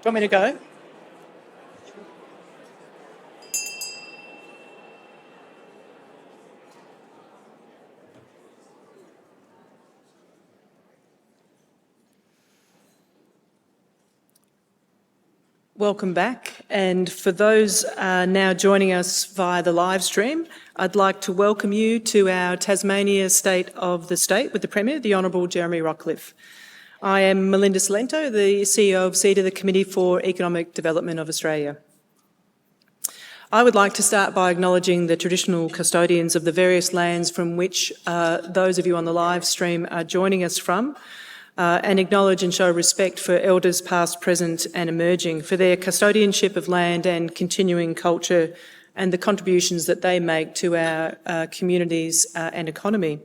want me to go? Welcome back, and for those now joining us via the live stream, I'd like to welcome you to our Tasmania State of the State with the Premier, the Honourable Jeremy Rockliff. I am Melinda Salento, the CEO of CEDA, the Committee for Economic Development of Australia. I would like to start by acknowledging the traditional custodians of the various lands from which those of you on the live stream are joining us from, and acknowledge and show respect for elders past, present and emerging for their custodianship of land and continuing culture and the contributions that they make to our communities and economy.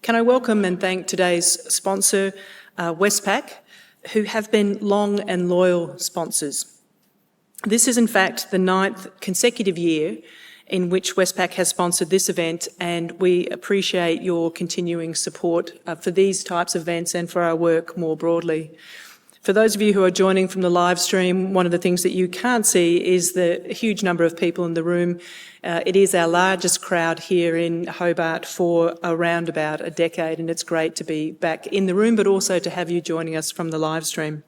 Can I welcome and thank today's sponsor, Westpac, who have been long and loyal sponsors. This is in fact the 9th consecutive year in which Westpac has sponsored this event, and we appreciate your continuing support for these types of events and for our work more broadly. For those of you who are joining from the live stream, one of the things that you can't see is the huge number of people in the room. It is our largest crowd here in Hobart for around about a decade, and it's great to be back in the room, but also to have you joining us from the live stream.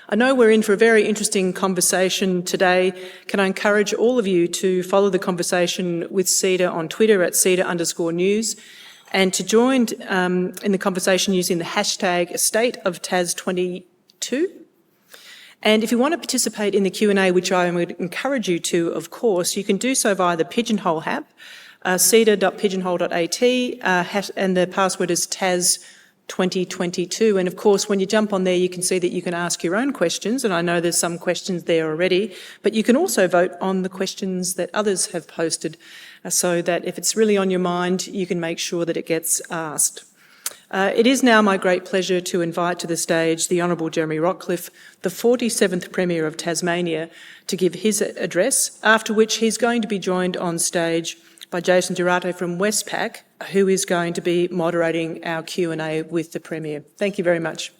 I know we're in for a very interesting conversation today. Can I encourage all of you to follow the conversation with CEDA on Twitter at CEDA_news, and to join in the conversation using the hashtag StateOfTas22. And if you want to participate in the Q&A, which I would encourage you to, of course, you can do so via the Pigeonhole app, ceda.pigeonhole.at, and the password is Tas2022. And of course, when you jump on there, you can see that you can ask your own questions, and I know there's some questions there already, but you can also vote on the questions that others have posted, so that if it's really on your mind, you can make sure that it gets asked. It is now my great pleasure to invite to the stage the Honourable Jeremy Rockliff, the 47th Premier of Tasmania, to give his address, after which he's going to be joined on stage by Jason Duarte from Westpac, who is going to be moderating our Q&A with the Premier. Thank you very much.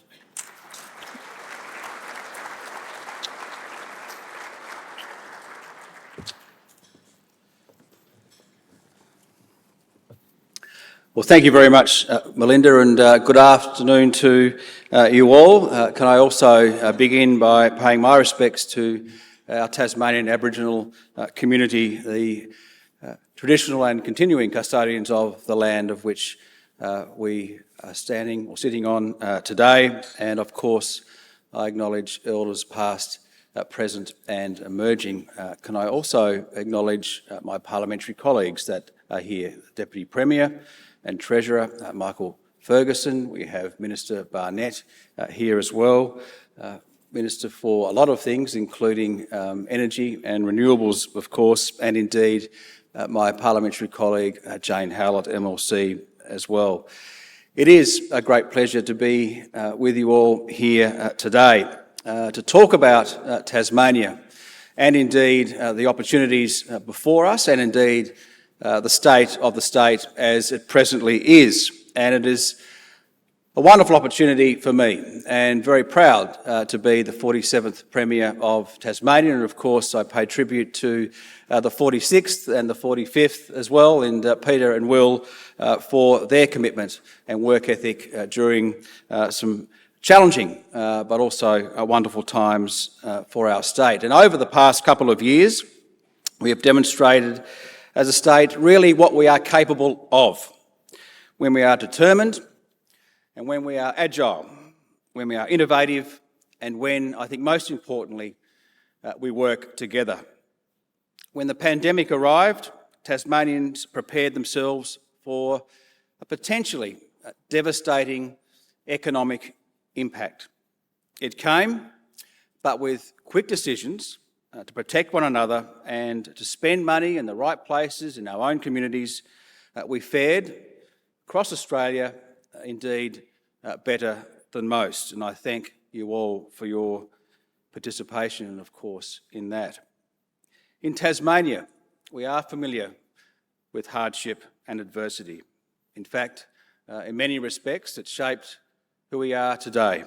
Well, thank you very much, Melinda, and good afternoon to you all. Can I also begin by paying my respects to our Tasmanian Aboriginal community, the traditional and continuing custodians of the land of which we are standing or sitting on today, and of course I acknowledge elders past, present and emerging. Can I also acknowledge my parliamentary colleagues that are here, the Deputy Premier and Treasurer Michael Ferguson. We have Minister Barnett here as well, Minister for a lot of things, including energy and renewables, of course, and indeed my parliamentary colleague Jane Howlett, MLC, as well. It is a great pleasure to be with you all here today to talk about Tasmania and indeed the opportunities before us, and indeed the state of the state as it presently is. And it is a wonderful opportunity for me, and very proud to be the 47th Premier of Tasmania. And of course I pay tribute to the 46th and the 45th as well, and Peter and Will for their commitment and work ethic during some challenging but also wonderful times for our state. And over the past couple of years we have demonstrated as a state really what we are capable of when we are determined and when we are agile, when we are innovative, and when, I think most importantly, we work together. When the pandemic arrived, Tasmanians prepared themselves for a potentially devastating economic impact. It came, but with quick decisions to protect one another and to spend money in the right places in our own communities, we fared across Australia indeed better than most. And I thank you all for your participation, of course, in that. In Tasmania, we are familiar with hardship and adversity. In fact, in many respects, it shaped who we are today.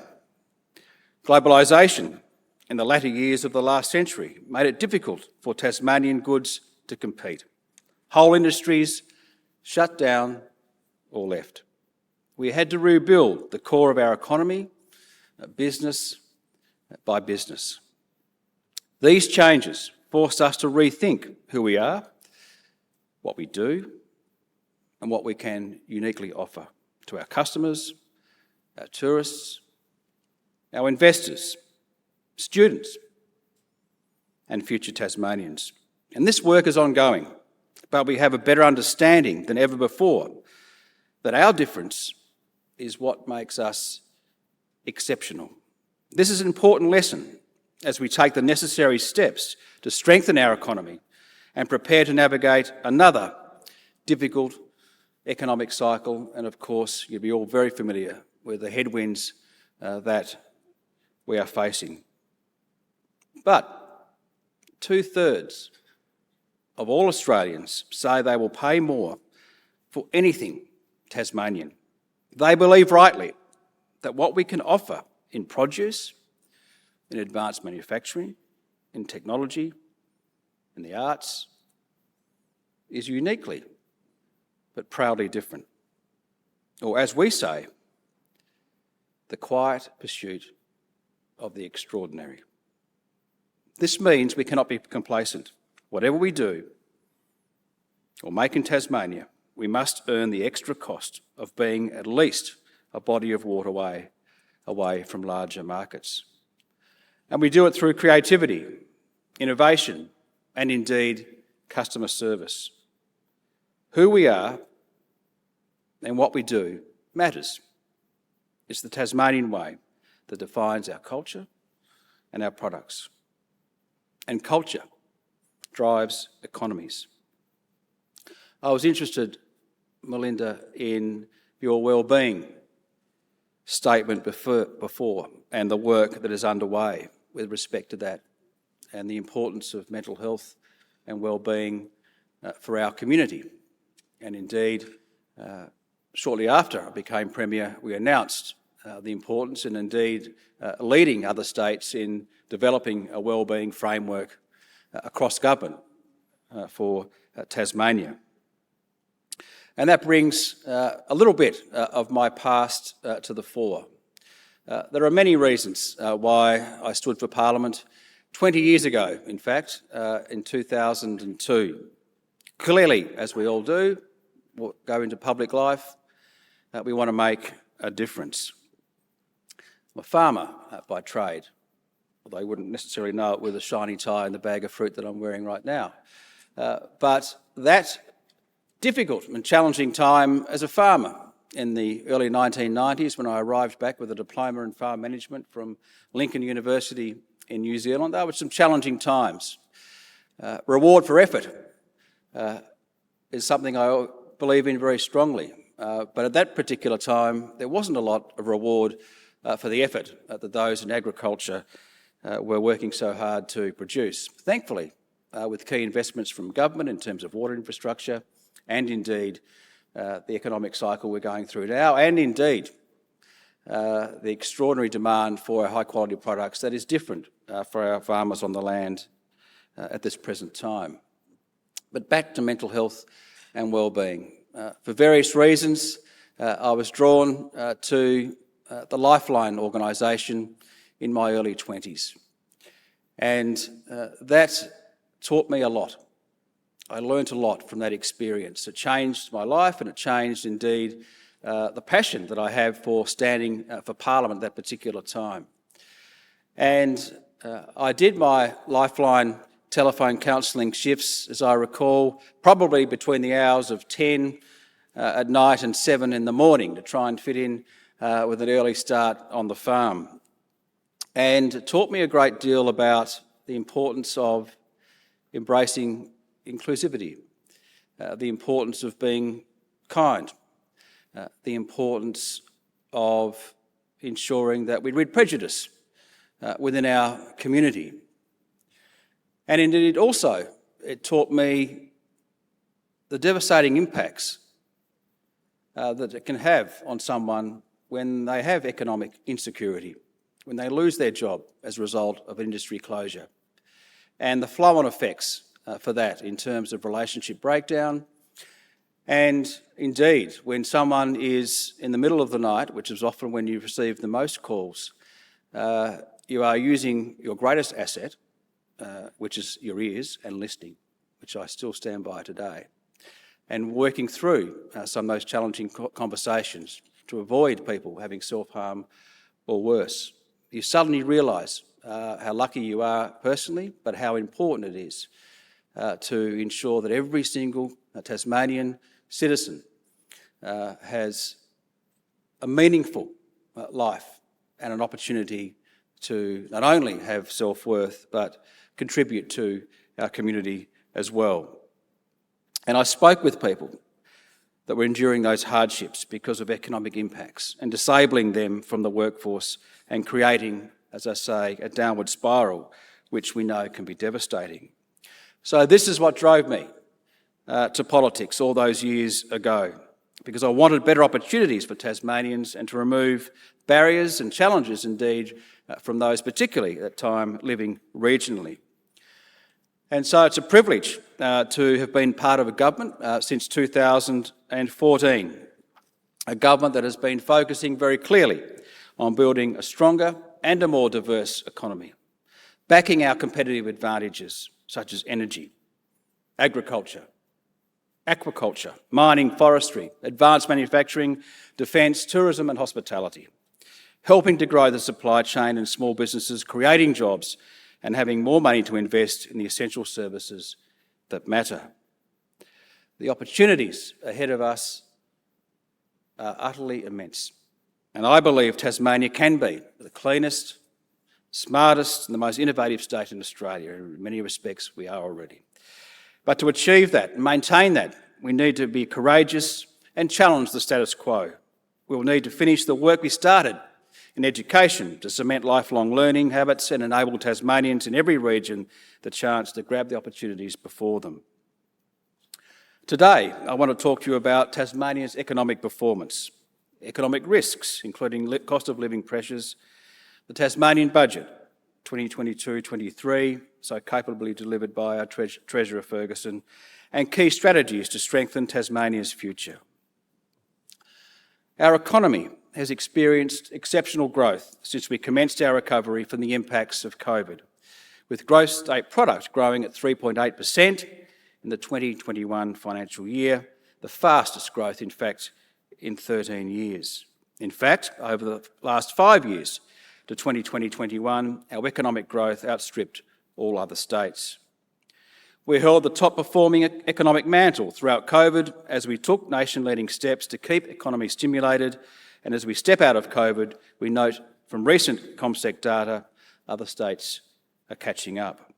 Globalisation in the latter years of the last century made it difficult for Tasmanian goods to compete. Whole industries shut down or left. We had to rebuild the core of our economy, business by business. These changes forced us to rethink who we are, what we do, and what we can uniquely offer to our customers, our tourists, our investors, students, and future Tasmanians. And this work is ongoing, but we have a better understanding than ever before that our difference is what makes us exceptional. This is an important lesson as we take the necessary steps to strengthen our economy and prepare to navigate another difficult economic cycle. And of course, you'll be all very familiar with the headwinds that we are facing. But 2/3 of all Australians say they will pay more for anything Tasmanian. They believe rightly that what we can offer in produce, in advanced manufacturing, in technology, in the arts, is uniquely but proudly different. Or as we say, the quiet pursuit of the extraordinary. This means we cannot be complacent. Whatever we do or make in Tasmania, we must earn the extra cost of being at least a body of water away from larger markets. And we do it through creativity, innovation, and indeed customer service. Who we are and what we do matters. It's the Tasmanian way that defines our culture and our products. And culture drives economies. I was interested, Melinda, in your Wellbeing statement before and the work that is underway with respect to that and the importance of mental health and wellbeing for our community. And indeed, shortly after I became Premier, we announced the importance and indeed leading other states in developing a wellbeing framework across government for Tasmania. And that brings a little bit of my past to the fore. There are many reasons why I stood for Parliament 20 years ago, in fact, in 2002. Clearly, as we all do, we'll go into public life, we want to make a difference. I'm a farmer by trade, although you wouldn't necessarily know it with the shiny tie and the bag of fruit that I'm wearing right now. But that difficult and challenging time as a farmer in the early 1990s when I arrived back with a diploma in farm management from Lincoln University in New Zealand, there were some challenging times. Reward for effort is something I believe in very strongly. But at that particular time, there wasn't a lot of reward for the effort that those in agriculture were working so hard to produce. Thankfully, with key investments from government in terms of water infrastructure and indeed the economic cycle we're going through now, and indeed the extraordinary demand for our high-quality products that is different for our farmers on the land at this present time. But back to mental health and wellbeing. For various reasons, I was drawn to the Lifeline organisation in my early 20s. And that taught me a lot. I learnt a lot from that experience. It changed my life and it changed indeed the passion that I have for standing for Parliament at that particular time. And I did my Lifeline telephone counselling shifts, as I recall, probably between the hours of 10 at night and 7 in the morning to try and fit in with an early start on the farm. And it taught me a great deal about the importance of embracing inclusivity, the importance of being kind, the importance of ensuring that we rid prejudice within our community. And indeed also, it taught me the devastating impacts that it can have on someone when they have economic insecurity, when they lose their job as a result of industry closure, and the flow-on effects for that in terms of relationship breakdown. And indeed, when someone is in the middle of the night, which is often when you receive the most calls, you are using your greatest asset, which is your ears and listening, which I still stand by today, and working through some of those challenging conversations to avoid people having self-harm or worse. You suddenly realise how lucky you are personally, but how important it is to ensure that every single Tasmanian citizen has a meaningful life and an opportunity to not only have self-worth, but contribute to our community as well. And I spoke with people that were enduring those hardships because of economic impacts and disabling them from the workforce and creating, as I say, a downward spiral, which we know can be devastating. So this is what drove me to politics all those years ago, because I wanted better opportunities for Tasmanians and to remove barriers and challenges, indeed, from those particularly at the time living regionally. And so it's a privilege to have been part of a government since 2014, a government that has been focusing very clearly on building a stronger and a more diverse economy, backing our competitive advantages such as energy, agriculture, aquaculture, mining, forestry, advanced manufacturing, defence, tourism and hospitality, helping to grow the supply chain and small businesses, creating jobs and having more money to invest in the essential services that matter. The opportunities ahead of us are utterly immense, and I believe Tasmania can be the cleanest, smartest and the most innovative state in Australia. In many respects, we are already. But to achieve that and maintain that, we need to be courageous and challenge the status quo. We will need to finish the work we started in education to cement lifelong learning habits and enable Tasmanians in every region the chance to grab the opportunities before them. Today, I want to talk to you about Tasmania's economic performance, economic risks, including cost of living pressures, the Tasmanian budget, 2022-23, so capably delivered by our Treasurer Ferguson, and key strategies to strengthen Tasmania's future. Our economy has experienced exceptional growth since we commenced our recovery from the impacts of COVID, with gross state product growing at 3.8% in the 2021 financial year, the fastest growth, in fact, in 13 years. In fact, over the last 5 years to 2020-21, our economic growth outstripped all other states. We held the top-performing economic mantle throughout COVID as we took nation-leading steps to keep economy stimulated, and as we step out of COVID, we note from recent CommSec data, other states are catching up.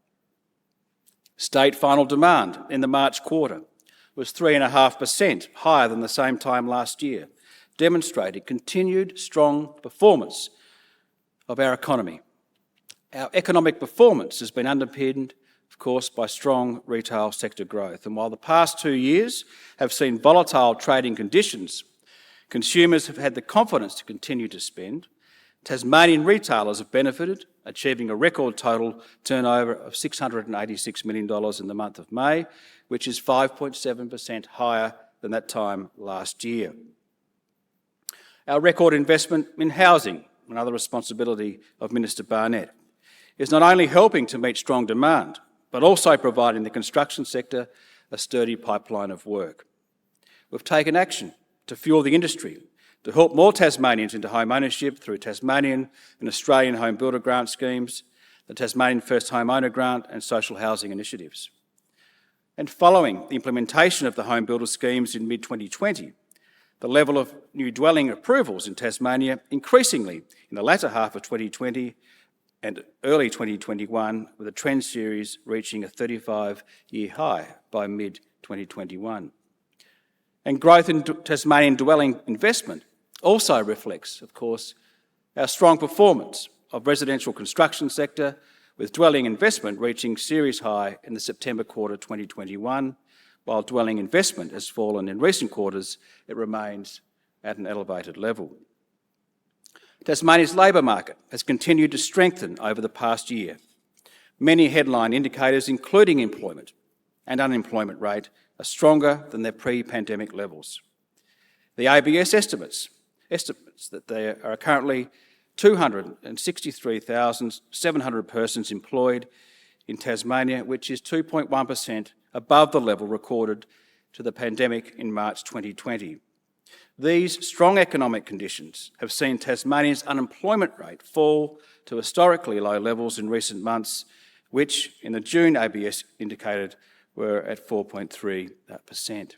State final demand in the March quarter was 3.5% higher than the same time last year, demonstrating continued strong performance of our economy. Our economic performance has been underpinned, of course, by strong retail sector growth. And while the past 2 years have seen volatile trading conditions, consumers have had the confidence to continue to spend. Tasmanian retailers have benefited, achieving a record total turnover of $686 million in the month of May, which is 5.7% higher than that time last year. Our record investment in housing, another responsibility of Minister Barnett, is not only helping to meet strong demand, but also providing the construction sector a sturdy pipeline of work. We've taken action to fuel the industry, to help more Tasmanians into home ownership through Tasmanian and Australian home builder grant schemes, the Tasmanian First Home Owner Grant and social housing initiatives. And following the implementation of the home builder schemes in mid-2020, the level of new dwelling approvals in Tasmania increasingly in the latter half of 2020 and early 2021, with the trend series reaching a 35-year high by mid-2021. And growth in Tasmanian dwelling investment also reflects, of course, our strong performance of residential construction sector, with dwelling investment reaching series high in the September quarter 2021. While dwelling investment has fallen in recent quarters, it remains at an elevated level. Tasmania's labour market has continued to strengthen over the past year. Many headline indicators, including employment and unemployment rate, are stronger than their pre-pandemic levels. The ABS estimates that there are currently 263,700 persons employed in Tasmania, which is 2.1% above the level recorded to the pandemic in March 2020. These strong economic conditions have seen Tasmania's unemployment rate fall to historically low levels in recent months, which in the June ABS indicated were at 4.3%.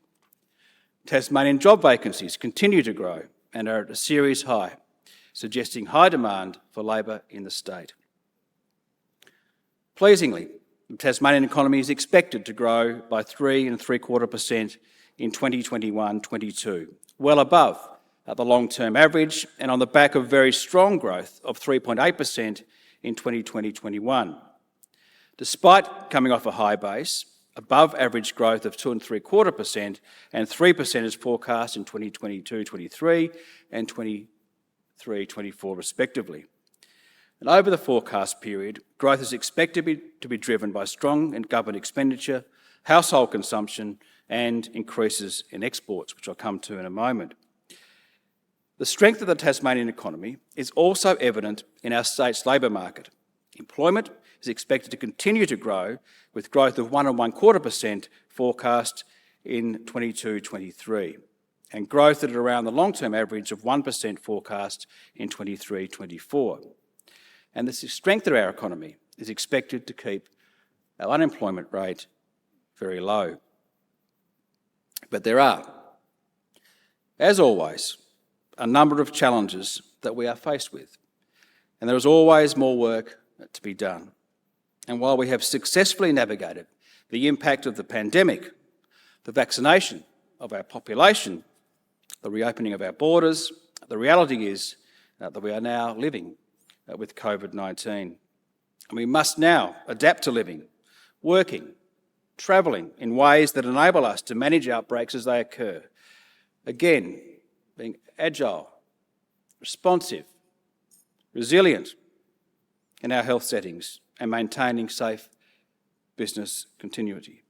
Tasmanian job vacancies continue to grow and are at a series high, suggesting high demand for labour in the state. Pleasingly, the Tasmanian economy is expected to grow by 3.75% in 2021-22, well above the long-term average and on the back of very strong growth of 3.8% in 2020-21. Despite coming off a high base, above average growth of 2.75% and 3% is forecast in 2022-23 and 23-24 respectively. And over the forecast period, growth is expected to be driven by strong government expenditure, household consumption and increases in exports, which I'll come to in a moment. The strength of the Tasmanian economy is also evident in our state's labour market. Employment is expected to continue to grow, with growth of 1.25% forecast in 22-23, and growth at around the long-term average of 1% forecast in 23-24. And the strength of our economy is expected to keep our unemployment rate very low. But there are, as always, a number of challenges that we are faced with, and there is always more work to be done. And while we have successfully navigated the impact of the pandemic, the vaccination of our population, the reopening of our borders, the reality is that we are now living with COVID-19. And we must now adapt to living, working, travelling in ways that enable us to manage outbreaks as they occur. Again, being agile, responsive, resilient in our health settings and maintaining safe business continuity.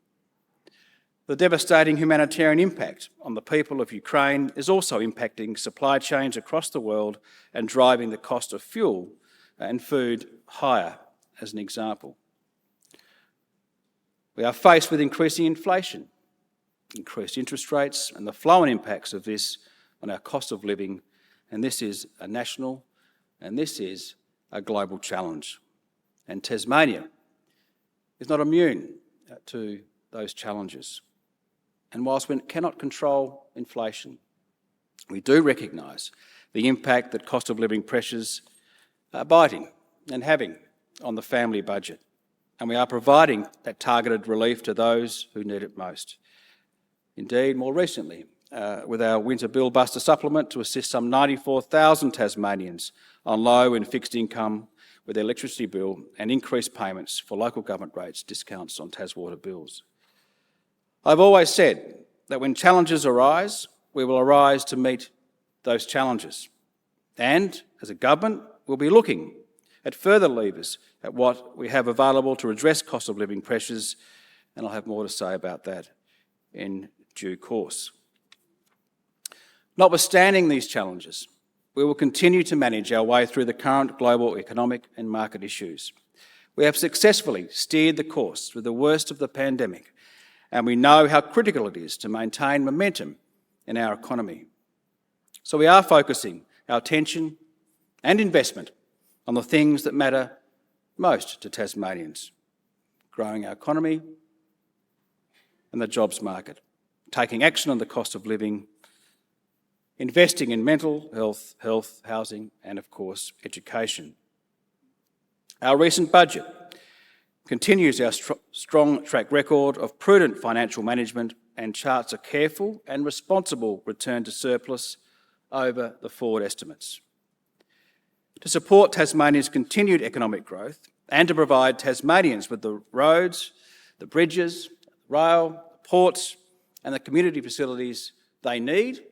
The devastating humanitarian impact on the people of Ukraine is also impacting supply chains across the world and driving the cost of fuel and food higher, as an example. We are faced with increasing inflation, increased interest rates, and the flow-on impacts of this on our cost of living, and this is a national and this is a global challenge. And Tasmania is not immune to those challenges. And whilst we cannot control inflation, we do recognise the impact that cost of living pressures are biting and having on the family budget. And we are providing that targeted relief to those who need it most. Indeed, more recently, with our winter bill buster supplement to assist some 94,000 Tasmanians on low and fixed income with their electricity bill and increased payments for local government rates discounts on Taswater bills. I've always said that when challenges arise, we will arise to meet those challenges. And as a government, we'll be looking at further levers at what we have available to address cost of living pressures, and I'll have more to say about that in due course. Notwithstanding these challenges, we will continue to manage our way through the current global economic and market issues. We have successfully steered the course through the worst of the pandemic, and we know how critical it is to maintain momentum in our economy. So we are focusing our attention and investment on the things that matter most to Tasmanians: growing our economy and the jobs market, taking action on the cost of living, investing in mental health, housing, and of course, education. Our recent budget continues our strong track record of prudent financial management and charts a careful and responsible return to surplus over the forward estimates. To support Tasmania's continued economic growth and to provide Tasmanians with the roads, the bridges, rail, ports, and the community facilities they need,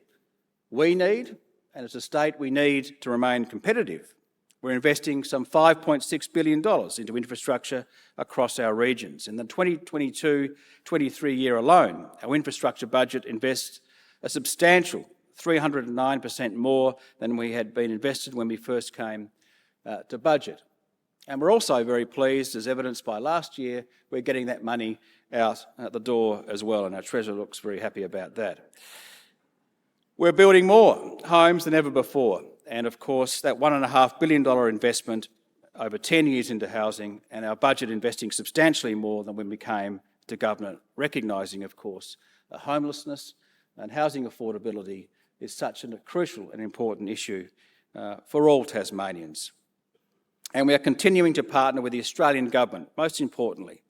we need, and as a state we need to remain competitive. We're investing some $5.6 billion into infrastructure across our regions. In the 2022-23 year alone, our infrastructure budget invests a substantial 309% more than we had been invested when we first came to budget. And we're also very pleased, as evidenced by last year, we're getting that money out the door as well, and our Treasurer looks very happy about that. We're building more homes than ever before, and of course that $1.5 billion investment over 10 years into housing, and our budget investing substantially more than when we came to government, recognising, of course, homelessness and housing affordability is such a crucial and important issue for all Tasmanians. And we are continuing to partner with the Australian Government, most importantly,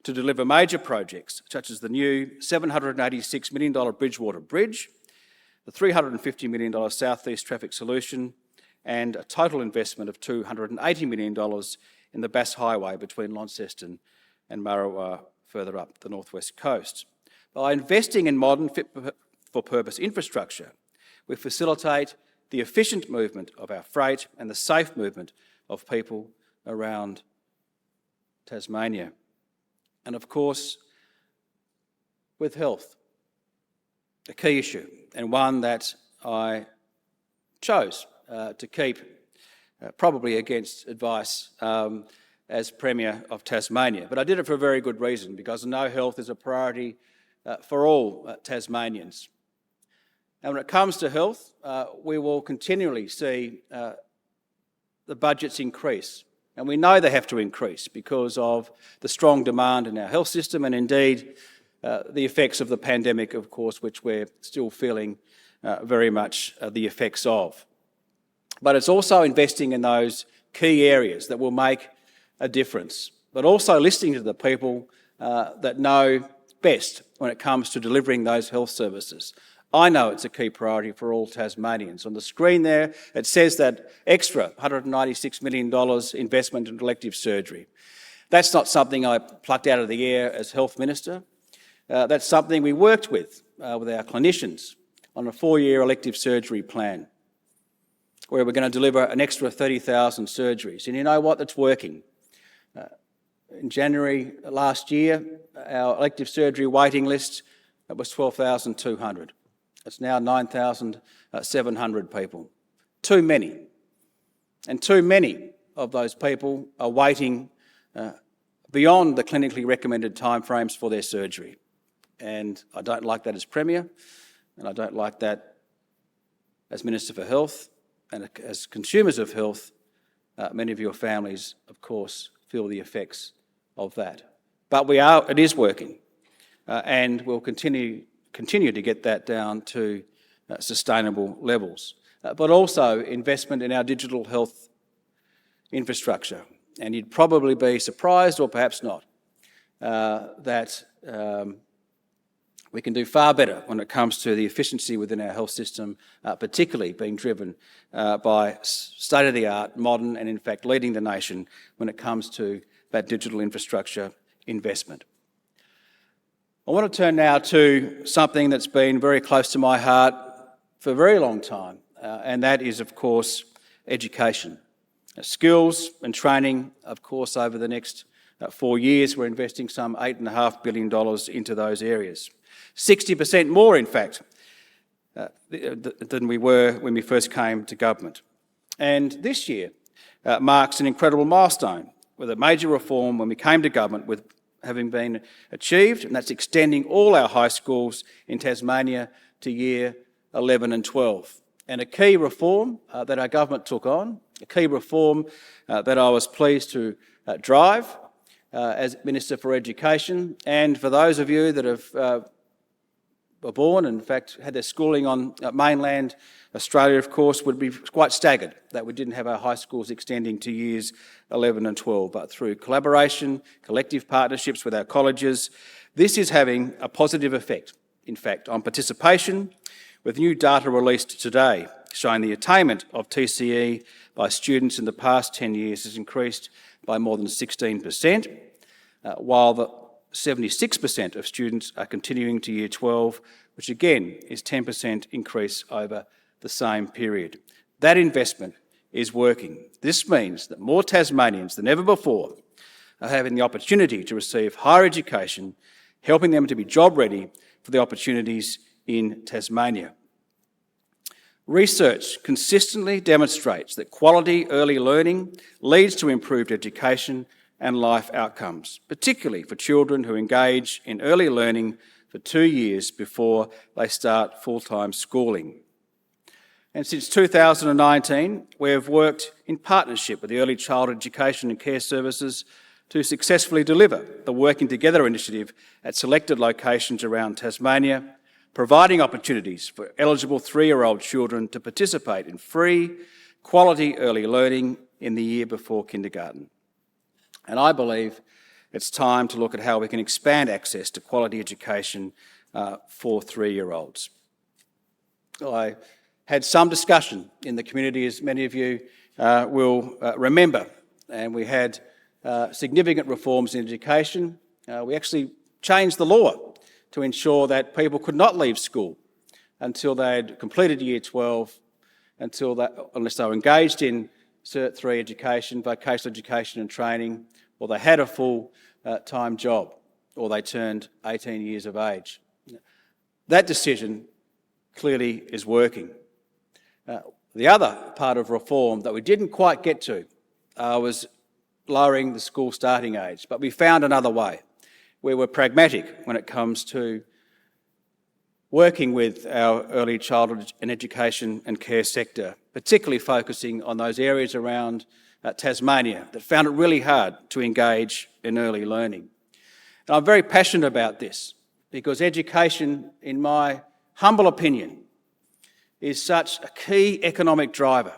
to deliver major projects such as the new $786 million Bridgewater Bridge, the $350 million South East Traffic Solution, and a total investment of $280 million in the Bass Highway between Launceston and Murray further up the northwest coast. By investing in modern fit-for-purpose infrastructure, we facilitate the efficient movement of our freight and the safe movement of people around Tasmania. And of course, with health, a key issue, and one that I chose to keep, probably against advice as Premier of Tasmania. But I did it for a very good reason, because I know health is a priority for all Tasmanians. And when it comes to health, we will continually see the budgets increase. And we know they have to increase because of the strong demand in our health system and indeed the effects of the pandemic, of course, which we're still feeling very much the effects of. But it's also investing in those key areas that will make a difference, but also listening to the people that know best when it comes to delivering those health services. I know it's a key priority for all Tasmanians. On the screen there, it says that extra $196 million investment in elective surgery. That's not something I plucked out of the air as Health Minister. That's something we worked with our clinicians on a 4-year elective surgery plan, where we're going to deliver an extra 30,000 surgeries. And you know what? It's working. In January last year, our elective surgery waiting list was 12,200. It's now 9,700 people. Too many. And too many of those people are waiting beyond the clinically recommended timeframes for their surgery. And I don't like that as Premier, and I don't like that as Minister for Health, and as consumers of health, many of your families, of course, feel the effects of that. But it is working, and we'll continue to get that down to sustainable levels. But also investment in our digital health infrastructure. And you'd probably be surprised, or perhaps not, that we can do far better when it comes to the efficiency within our health system, particularly being driven by state-of-the-art, modern, and in fact leading the nation when it comes to that digital infrastructure investment. I want to turn now to something that's been very close to my heart for a very long time, and that is, of course, education. Skills and training, of course, over the next 4 years, we're investing some $8.5 billion into those areas. 60% more, in fact, than we were when we first came to government. And this year marks an incredible milestone with a major reform when we came to government with having been achieved, and that's extending all our high schools in Tasmania to year 11 and 12. And a key reform that our government took on, a key reform that I was pleased to drive as Minister for Education. And for those of you that were born and in fact had their schooling on mainland Australia, of course, would be quite staggered that we didn't have our high schools extending to years 11 and 12. But through collaboration, collective partnerships with our colleges, this is having a positive effect, in fact, on participation, with new data released today showing the attainment of TCE by students in the past 10 years has increased by more than 16%, while the 76% of students are continuing to year 12, which again is 10% increase over the same period. That investment is working. This means that more Tasmanians than ever before are having the opportunity to receive higher education, helping them to be job ready for the opportunities in Tasmania. Research consistently demonstrates that quality early learning leads to improved education and life outcomes, particularly for children who engage in early learning for 2 years before they start full-time schooling. And since 2019, we have worked in partnership with the Early Childhood Education and Care Services to successfully deliver the Working Together initiative at selected locations around Tasmania, providing opportunities for eligible 3-year-old children to participate in free, quality early learning in the year before kindergarten. And I believe it's time to look at how we can expand access to quality education for 3-year-olds. I had some discussion in the community, as many of you will remember, and we had significant reforms in education. We actually changed the law to ensure that people could not leave school until they had completed Year 12, unless they were engaged in Cert 3 education, vocational education and training, or they had a full-time job, or they turned 18 years of age. That decision clearly is working. The other part of reform that we didn't quite get to was lowering the school starting age, but we found another way where we're pragmatic when it comes to working with our early childhood and education and care sector, particularly focusing on those areas around Tasmania that found it really hard to engage in early learning. And I'm very passionate about this because education, in my humble opinion, is such a key economic driver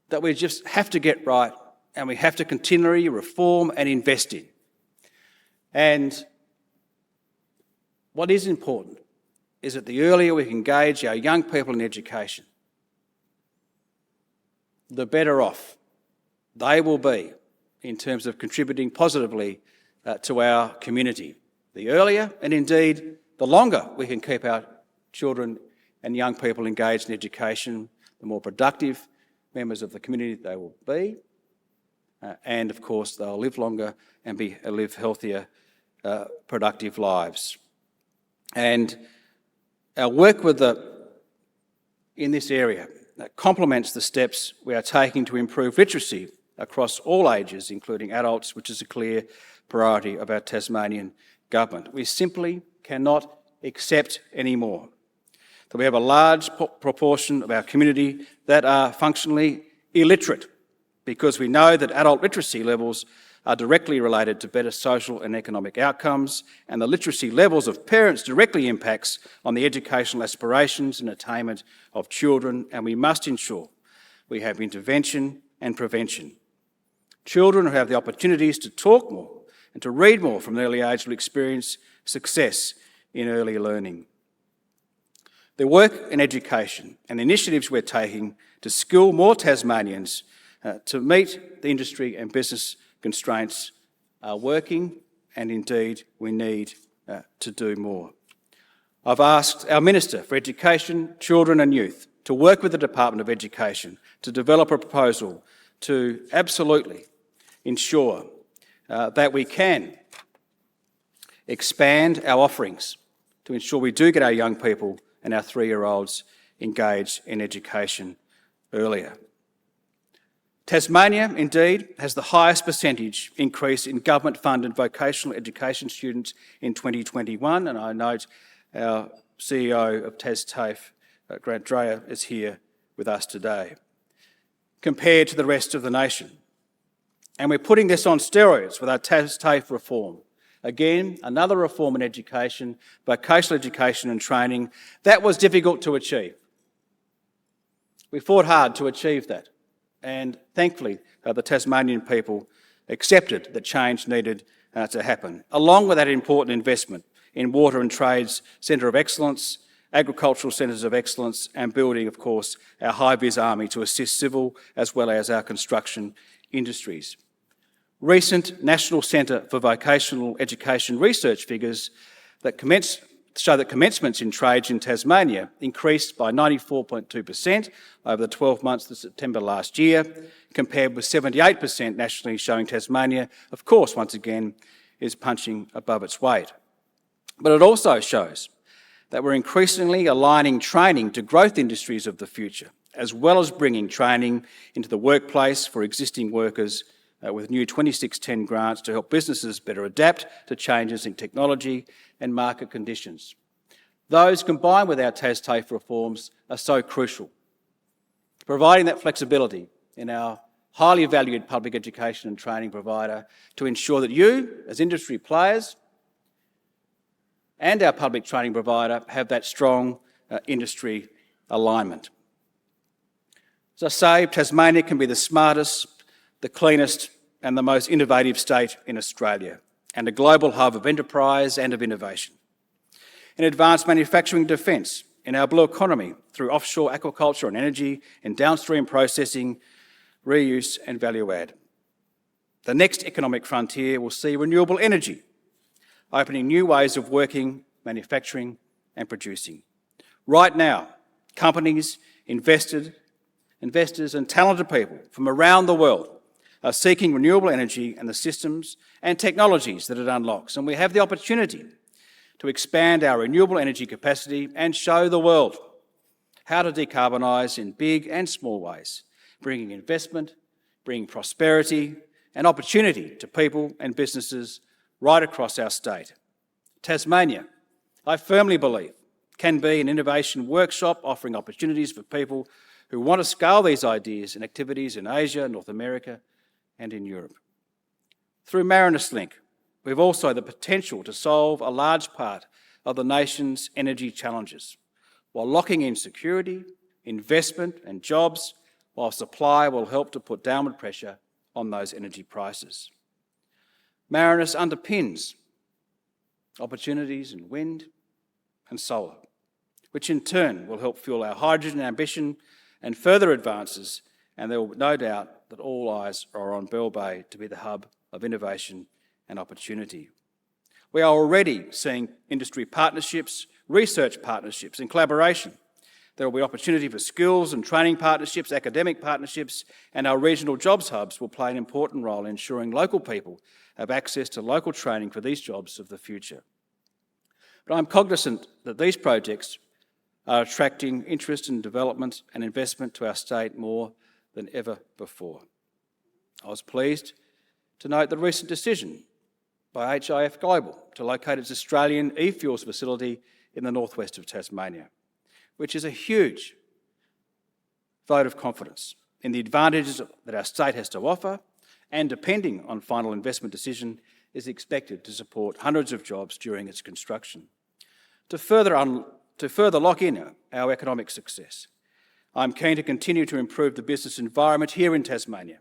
that we just have to get right and we have to continually reform and invest in. And what is important is that the earlier we can engage our young people in education, the better off they will be in terms of contributing positively to our community. The earlier, and indeed the longer we can keep our children and young people engaged in education, the more productive members of the community they will be, and of course they'll live longer and live healthier, productive lives. And our work in this area complements the steps we are taking to improve literacy across all ages, including adults, which is a clear priority of our Tasmanian government. We simply cannot accept anymore that we have a large proportion of our community that are functionally illiterate, because we know that adult literacy levels are directly related to better social and economic outcomes, and the literacy levels of parents directly impacts on the educational aspirations and attainment of children, and we must ensure we have intervention and prevention. Children who have the opportunities to talk more and to read more from an early age will experience success in early learning. The work in education and the initiatives we're taking to skill more Tasmanians to meet the industry and business constraints are working, and indeed we need to do more. I've asked our Minister for Education, Children and Youth to work with the Department of Education to develop a proposal to absolutely ensure that we can expand our offerings to ensure we do get our young people and our 3-year-olds engaged in education earlier. Tasmania, indeed, has the highest percentage increase in government-funded vocational education students in 2021, and I note our CEO of TasTAFE, Grant Dreyer, is here with us today, compared to the rest of the nation. And we're putting this on steroids with our TasTAFE reform. Again, another reform in education, vocational education and training, that was difficult to achieve. We fought hard to achieve that, and thankfully the Tasmanian people accepted that change needed to happen, along with that important investment in Water and Trade's Centre of Excellence, agricultural centres of excellence, and building, of course, our high-vis army to assist civil as well as our construction industries. Recent National Centre for Vocational Education research figures that commenced show that commencements in trades in Tasmania increased by 94.2% over the 12 months to September last year, compared with 78% nationally, showing Tasmania, of course, once again, is punching above its weight. But it also shows that we're increasingly aligning training to growth industries of the future, as well as bringing training into the workplace for existing workers with new 2610 grants to help businesses better adapt to changes in technology and market conditions. Those, combined with our TAS-TAFE reforms, are so crucial, providing that flexibility in our highly valued public education and training provider to ensure that you, as industry players, and our public training provider have that strong industry alignment. As I say, Tasmania can be the smartest, the cleanest and the most innovative state in Australia, and a global hub of enterprise and of innovation. In advanced manufacturing defence, in our blue economy, through offshore aquaculture and energy, in downstream processing, reuse and value add. The next economic frontier will see renewable energy, opening new ways of working, manufacturing and producing. Right now, companies, investors and talented people from around the world are seeking renewable energy and the systems and technologies that it unlocks, and we have the opportunity to expand our renewable energy capacity and show the world how to decarbonise in big and small ways, bringing investment, bringing prosperity and opportunity to people and businesses right across our state. Tasmania, I firmly believe, can be an innovation workshop offering opportunities for people who want to scale these ideas and activities in Asia, North America and in Europe. Through Marinus Link, we've also the potential to solve a large part of the nation's energy challenges, while locking in security, investment and jobs, while supply will help to put downward pressure on those energy prices. Marinus underpins opportunities in wind and solar, which in turn will help fuel our hydrogen ambition and further advances, and there will be no doubt that all eyes are on Bell Bay to be the hub of innovation and opportunity. We are already seeing industry partnerships, research partnerships and collaboration. There will be opportunity for skills and training partnerships, academic partnerships, and our regional jobs hubs will play an important role in ensuring local people have access to local training for these jobs of the future. But I'm cognizant that these projects are attracting interest in development and investment to our state more than ever before. I was pleased to note the recent decision by HIF Global to locate its Australian e-fuels facility in the northwest of Tasmania, which is a huge vote of confidence in the advantages that our state has to offer, and depending on final investment decision, is expected to support hundreds of jobs during its construction. To further lock in our economic success, I'm keen to continue to improve the business environment here in Tasmania.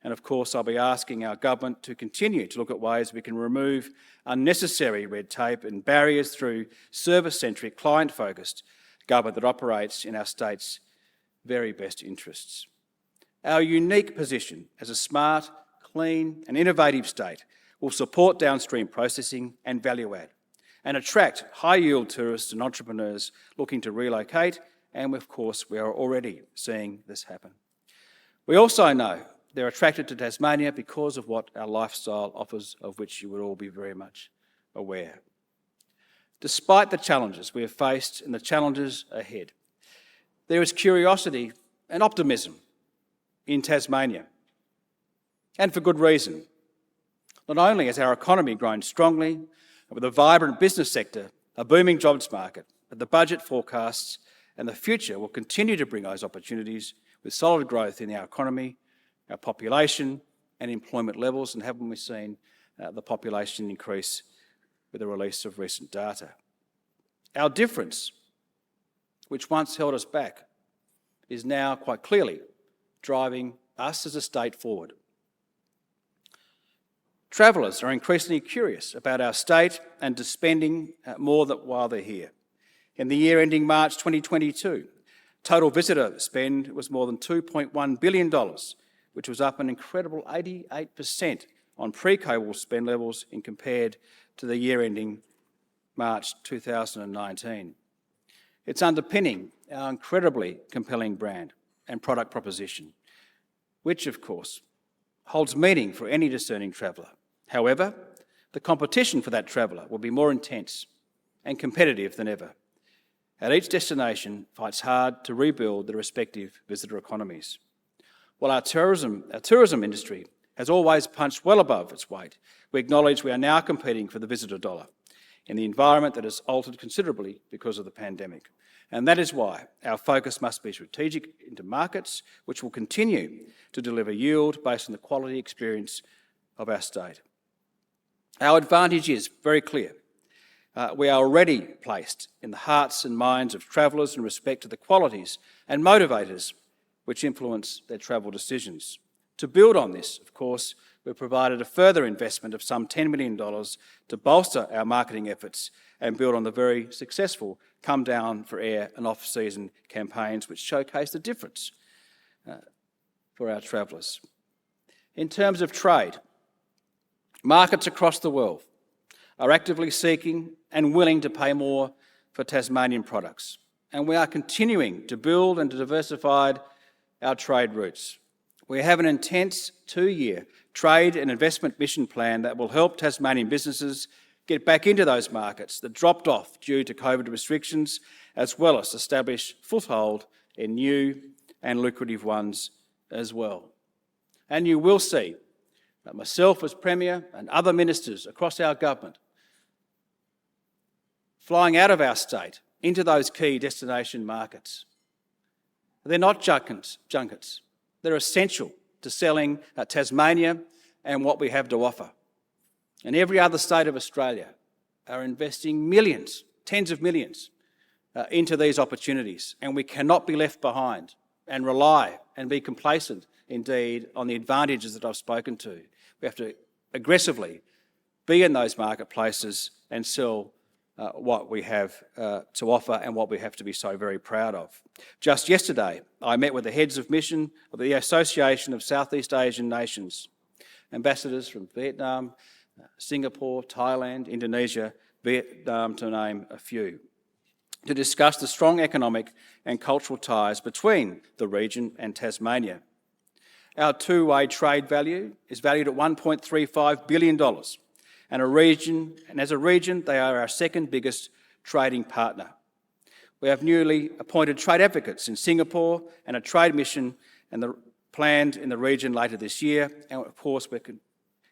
And of course, I'll be asking our government to continue to look at ways we can remove unnecessary red tape and barriers through service-centric, client-focused government that operates in our state's very best interests. Our unique position as a smart, clean and innovative state will support downstream processing and value add and attract high-yield tourists and entrepreneurs looking to relocate, and of course we are already seeing this happen. We also know they're attracted to Tasmania because of what our lifestyle offers, of which you would all be very much aware. Despite the challenges we have faced and the challenges ahead, there is curiosity and optimism in Tasmania, and for good reason. Not only has our economy grown strongly, with a vibrant business sector, a booming jobs market, but the budget forecasts and the future will continue to bring those opportunities with solid growth in our economy, our population and employment levels, and haven't we seen the population increase with the release of recent data. Our difference, which once held us back, is now quite clearly driving us as a state forward. Travellers are increasingly curious about our state and to spending more while they're here. In the year ending March 2022, total visitor spend was more than $2.1 billion, which was up an incredible 88% on pre-COVID spend levels in compared to the year ending March 2019. It's underpinning our incredibly compelling brand and product proposition, which, of course, holds meaning for any discerning traveller. However, the competition for that traveller will be more intense and competitive than ever, and each destination fights hard to rebuild their respective visitor economies. While our tourism industry has always punched well above its weight, we acknowledge we are now competing for the visitor dollar in the environment that has altered considerably because of the pandemic. And that is why our focus must be strategic into markets which will continue to deliver yield based on the quality experience of our state. Our advantage is very clear. We are already placed in the hearts and minds of travellers in respect to the qualities and motivators which influence their travel decisions. To build on this, of course, we've provided a further investment of some $10 million to bolster our marketing efforts and build on the very successful Come Down for Air and off-season campaigns which showcase the difference for our travellers. In terms of trade, markets across the world are actively seeking and willing to pay more for Tasmanian products, and we are continuing to build and to diversify our trade routes. We have an intense 2-year trade and investment mission plan that will help Tasmanian businesses get back into those markets that dropped off due to COVID restrictions, as well as establish foothold in new and lucrative ones as well. And you will see that myself as Premier and other ministers across our government flying out of our state into those key destination markets. They're not junkets. They're essential to selling Tasmania and what we have to offer. And every other state of Australia are investing millions, tens of millions, into these opportunities, and we cannot be left behind and rely and be complacent, indeed, on the advantages that I've spoken to. We have to aggressively be in those marketplaces and sell what we have to offer and what we have to be so very proud of. Just yesterday, I met with the heads of mission of the Association of Southeast Asian Nations, ambassadors from Vietnam, Singapore, Thailand, Indonesia, Vietnam, to name a few, to discuss the strong economic and cultural ties between the region and Tasmania. Our two-way trade value is valued at $1.35 billion, and as a region, they are our second biggest trading partner. We have newly appointed trade advocates in Singapore and a trade mission planned in the region later this year, and of course we're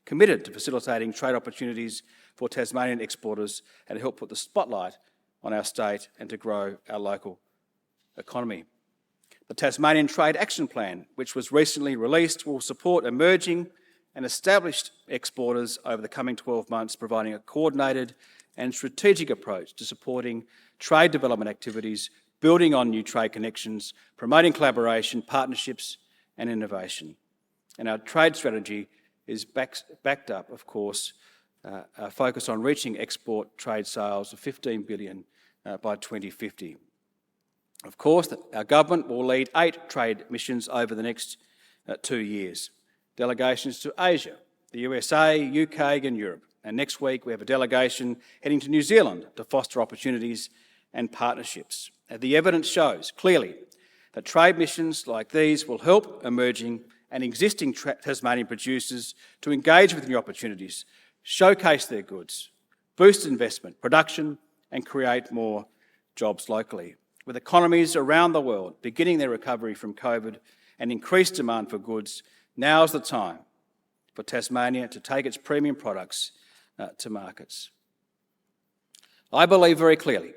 committed to facilitating trade opportunities for Tasmanian exporters and help put the spotlight on our state and to grow our local economy. The Tasmanian Trade Action Plan, which was recently released, will support emerging and established exporters over the coming 12 months, providing a coordinated and strategic approach to supporting trade development activities, building on new trade connections, promoting collaboration, partnerships and innovation. And our trade strategy is backed up, of course, a focus on reaching export trade sales of $15 billion by 2050. Of course, our government will lead 8 trade missions over the next 2 years. Delegations to Asia, the USA, UK and Europe. And next week we have a delegation heading to New Zealand to foster opportunities and partnerships. And the evidence shows clearly that trade missions like these will help emerging and existing Tasmanian producers to engage with new opportunities, showcase their goods, boost investment, production and create more jobs locally. With economies around the world beginning their recovery from COVID and increased demand for goods, now's the time for Tasmania to take its premium products to markets. I believe very clearly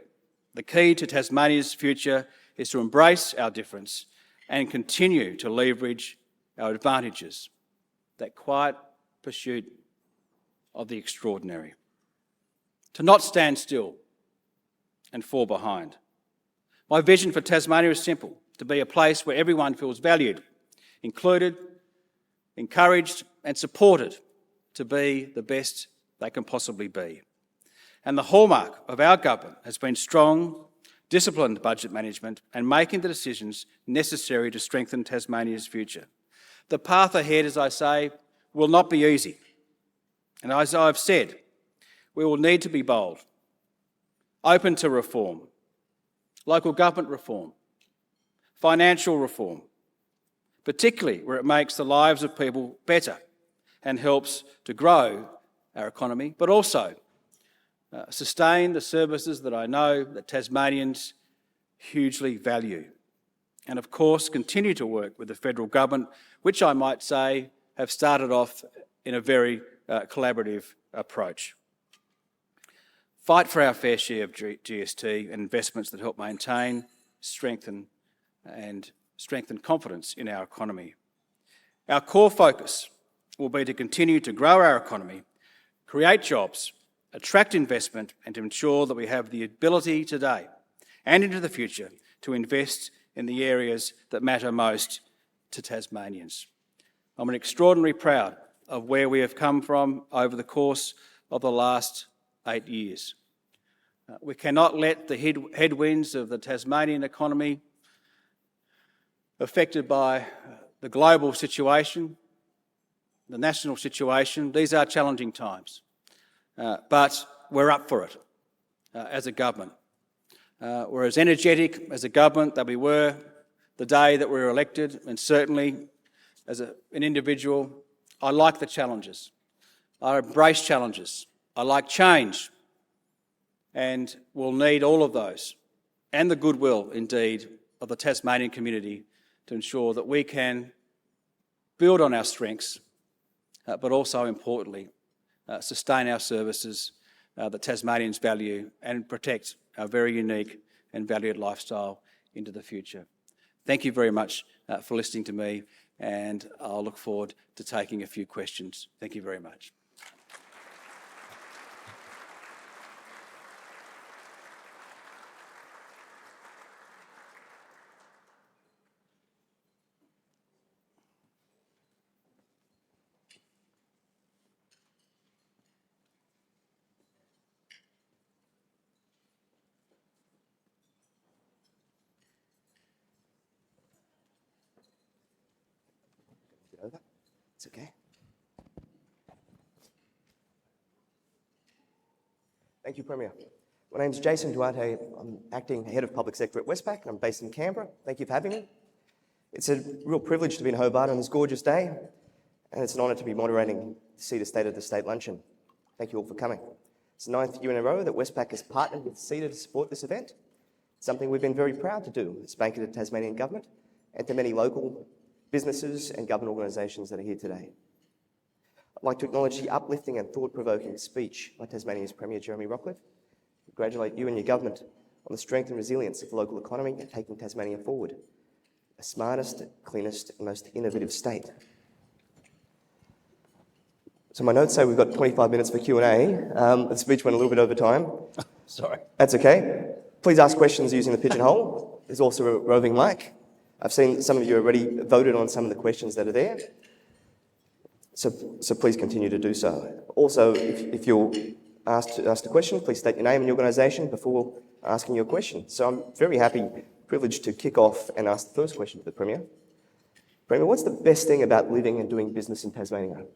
the key to Tasmania's future is to embrace our difference and continue to leverage our advantages, that quiet pursuit of the extraordinary. To not stand still and fall behind. My vision for Tasmania is simple: to be a place where everyone feels valued, included, encouraged and supported to be the best they can possibly be. And the hallmark of our government has been strong, disciplined budget management and making the decisions necessary to strengthen Tasmania's future. The path ahead, as I say, will not be easy. And as I've said, we will need to be bold, open to reform, local government reform, financial reform, particularly where it makes the lives of people better and helps to grow our economy, but also sustain the services that I know that Tasmanians hugely value. And of course, continue to work with the federal government, which I might say have started off in a very collaborative approach. Fight for our fair share of GST and investments that help maintain, strengthen confidence in our economy. Our core focus will be to continue to grow our economy, create jobs, attract investment, and to ensure that we have the ability today and into the future to invest in the areas that matter most to Tasmanians. I'm extraordinarily proud of where we have come from over the course of the last 8 years. We cannot let the headwinds of the Tasmanian economy, affected by the global situation, the national situation, these are challenging times, but we're up for it as a government. We're as energetic as a government that we were the day that we were elected, and certainly as an individual, I like the challenges. I embrace challenges. I like change, and we'll need all of those and the goodwill, indeed, of the Tasmanian community to ensure that we can build on our strengths, but also, importantly, sustain our services that Tasmanians value and protect our very unique and valued lifestyle into the future. Thank you very much for listening to me, and I'll look forward to taking a few questions. Thank you very much. Over. It's okay. Thank you, Premier. My name's Jason Duarte. I'm acting Head of Public Sector at Westpac, and I'm based in Canberra. Thank you for having me. It's a real privilege to be in Hobart on this gorgeous day, and it's an honour to be moderating the CEDA State Luncheon. Thank you all for coming. It's the 9th year in a row that Westpac has partnered with CEDA to support this event. It's something we've been very proud to do as banker to Tasmanian Government and to many local businesses and government organisations that are here today. I'd like to acknowledge the uplifting and thought-provoking speech by Tasmania's Premier Jeremy Rockliff. Congratulate you and your government on the strength and resilience of the local economy and taking Tasmania forward, the smartest, cleanest and most innovative state. So my notes say we've got 25 minutes for Q&A. The speech went a little bit over time. Sorry. That's okay. Please ask questions using the pigeonhole. There's also a roving mic. I've seen some of you already voted on some of the questions that are there. So please continue to do so. Also, if you're asked to ask a question, please state your name and your organisation before asking your question. So I'm very privileged to kick off and ask the first question to the Premier. Premier, what's the best thing about living and doing business in Tasmania?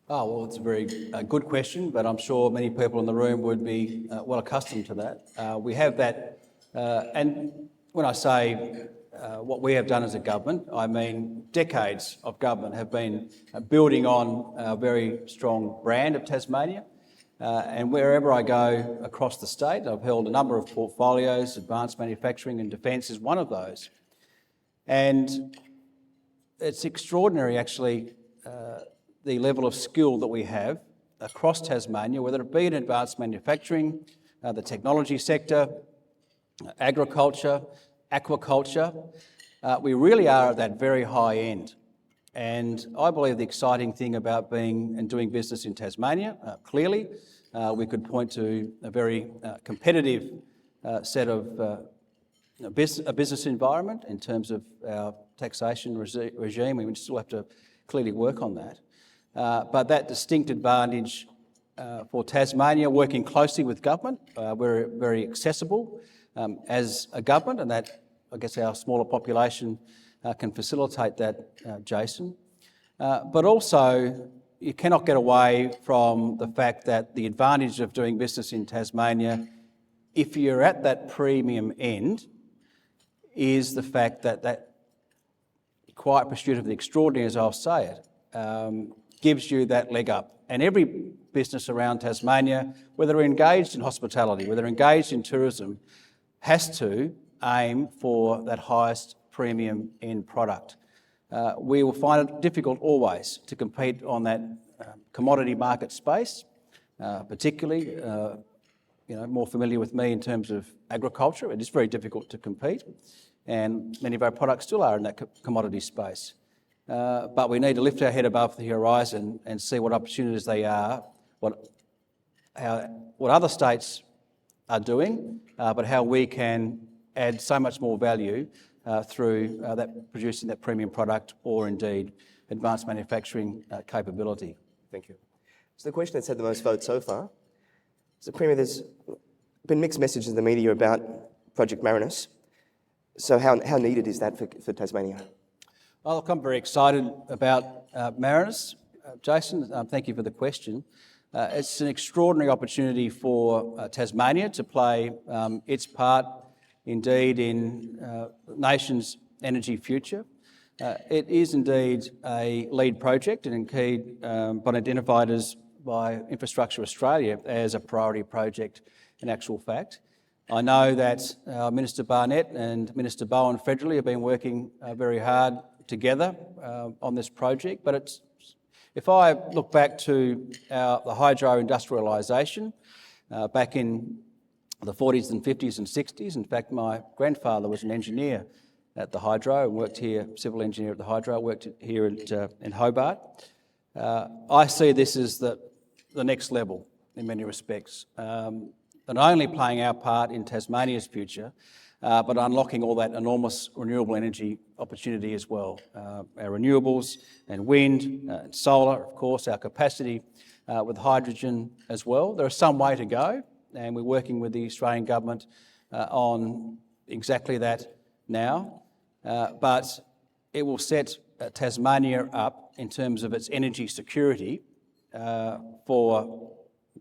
Oh, well, it's a very good question, but I'm sure many people in the room would be well accustomed to that. We have that, and when I say what we have done as a government, I mean decades of government have been building on a very strong brand of Tasmania. And wherever I go across the state, I've held a number of portfolios. Advanced manufacturing and defence is one of those. And it's extraordinary, actually, the level of skill that we have across Tasmania, whether it be in advanced manufacturing, the technology sector, agriculture, aquaculture. We really are at that very high end. And I believe the exciting thing about being and doing business in Tasmania, clearly, we could point to a very competitive set of a business environment in terms of our taxation regime. We still have to clearly work on that. But that distinct advantage for Tasmania, working closely with government, we're very accessible as a government, and that, I guess, our smaller population can facilitate that, Jason. But also, you cannot get away from the fact that the advantage of doing business in Tasmania if you're at that premium end, is the fact that that quiet pursuit of the extraordinary, as I'll say it, gives you that leg up. And every business around Tasmania, whether they're engaged in hospitality, whether they're engaged in tourism, has to aim for that highest premium end product. We will find it difficult always to compete on that commodity market space, particularly, more familiar with me in terms of agriculture. It is very difficult to compete, and many of our products still are in that commodity space. But we need to lift our head above the horizon and see what opportunities they are, what other states are doing, but how we can add so much more value through producing that premium product, or indeed advanced manufacturing capability. Thank you. So the question that's had the most votes so far. So Premier, there's been mixed messages in the media about Project Marinus. So how needed is that for Tasmania? Well, look, I'm very excited about Marinus. Jason, thank you for the question. It's an extraordinary opportunity for Tasmania to play its part, indeed, in the nation's energy future. It is indeed a lead project, and indeed been identified as by Infrastructure Australia as a priority project in actual fact. I know that Minister Barnett and Minister Bowen federally have been working very hard together on this project, but if I look back to the hydro industrialisation back in the 40s and 50s and 60s, in fact my grandfather was an engineer at the hydro and worked here, civil engineer at the hydro, worked here in Hobart. I see this as the next level in many respects. Not only playing our part in Tasmania's future, but unlocking all that enormous renewable energy opportunity as well. Our renewables and wind and solar, of course, our capacity with hydrogen as well. There is some way to go, and we're working with the Australian government on exactly that now. But it will set Tasmania up in terms of its energy security for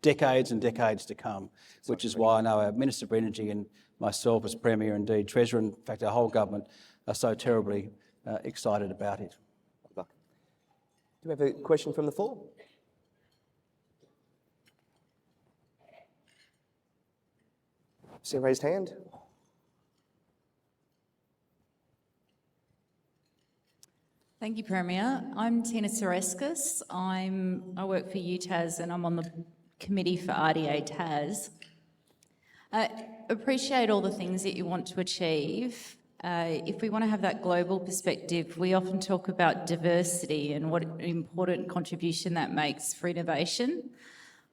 decades and decades to come, which is why I know our Minister for Energy and myself as Premier, indeed Treasurer, in fact our whole government, are so terribly excited about it. Do we have a question from the floor? See a raised hand? Thank you, Premier. I'm Tina Soreskis. I work for UTAS and I'm on the committee for RDA TAS. I appreciate all the things that you want to achieve. If we want to have that global perspective, we often talk about diversity and what an important contribution that makes for innovation.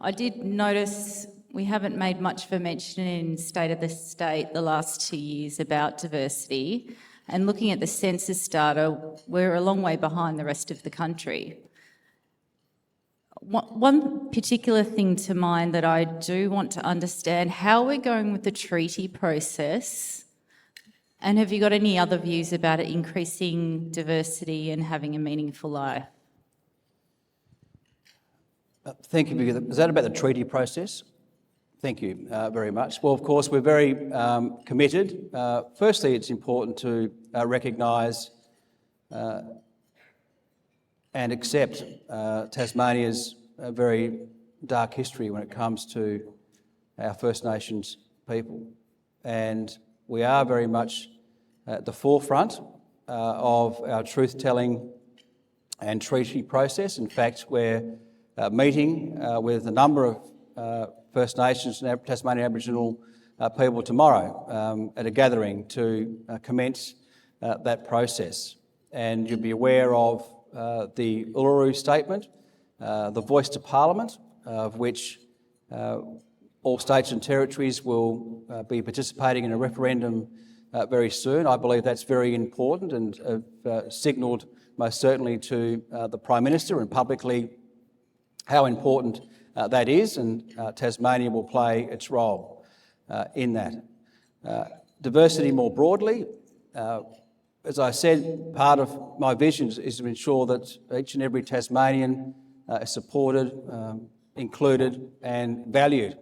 I did notice we haven't made much of a mention in State of the State the last 2 years about diversity. And looking at the census data, we're a long way behind the rest of the country. One particular thing to mind that I do want to understand, how we're going with the treaty process, and have you got any other views about it increasing diversity and having a meaningful life? Thank you. Is that about the treaty process? Thank you very much. Well, of course, we're very committed. Firstly, it's important to recognise and accept Tasmania's very dark history when it comes to our First Nations people. And we are very much at the forefront of our truth-telling and treaty process. In fact, we're meeting with a number of First Nations and Tasmanian Aboriginal people tomorrow at a gathering to commence that process. And you'll be aware of the Uluru Statement, the Voice to Parliament, of which all states and territories will be participating in a referendum very soon. I believe that's very important and signalled most certainly to the Prime Minister and publicly how important that is, and Tasmania will play its role in that. Diversity more broadly, as I said, part of my vision is to ensure that each and every Tasmanian is supported, included and valued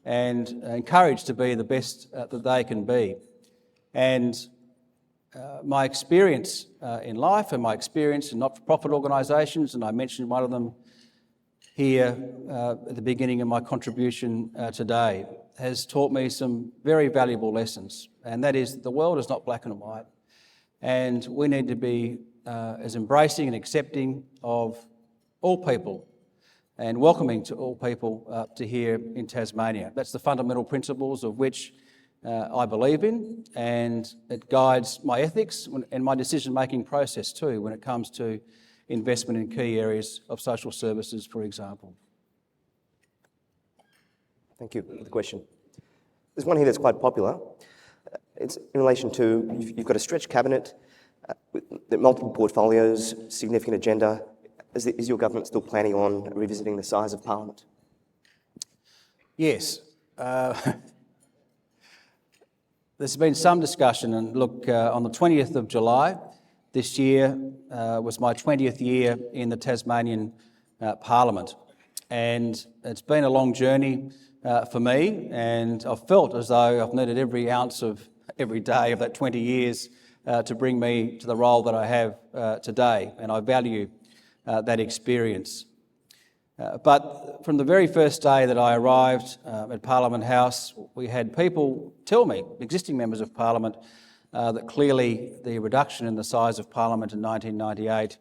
and encouraged to be the best that they can be. And my experience in life and my experience in not-for-profit organisations, and I mentioned one of them here at the beginning of my contribution today, has taught me some very valuable lessons, and that is that the world is not black and white, and we need to be as embracing and accepting of all people and welcoming to all people to here in Tasmania. That's the fundamental principles of which I believe in, and it guides my ethics and my decision-making process too when it comes to investment in key areas of social services, for example. Thank you for the question. There's one here that's quite popular. It's in relation to, you've got a stretched cabinet, with multiple portfolios, significant agenda. Is your government still planning on revisiting the size of Parliament? Yes. There's been some discussion, and look, on the 20th of July this year was my 20th year in the Tasmanian Parliament, and it's been a long journey for me, and I've felt as though I've needed every ounce of every day of that 20 years to bring me to the role that I have today, and I value that experience. But from the very first day that I arrived at Parliament House, we had people tell me, existing members of Parliament, that clearly the reduction in the size of Parliament in 1998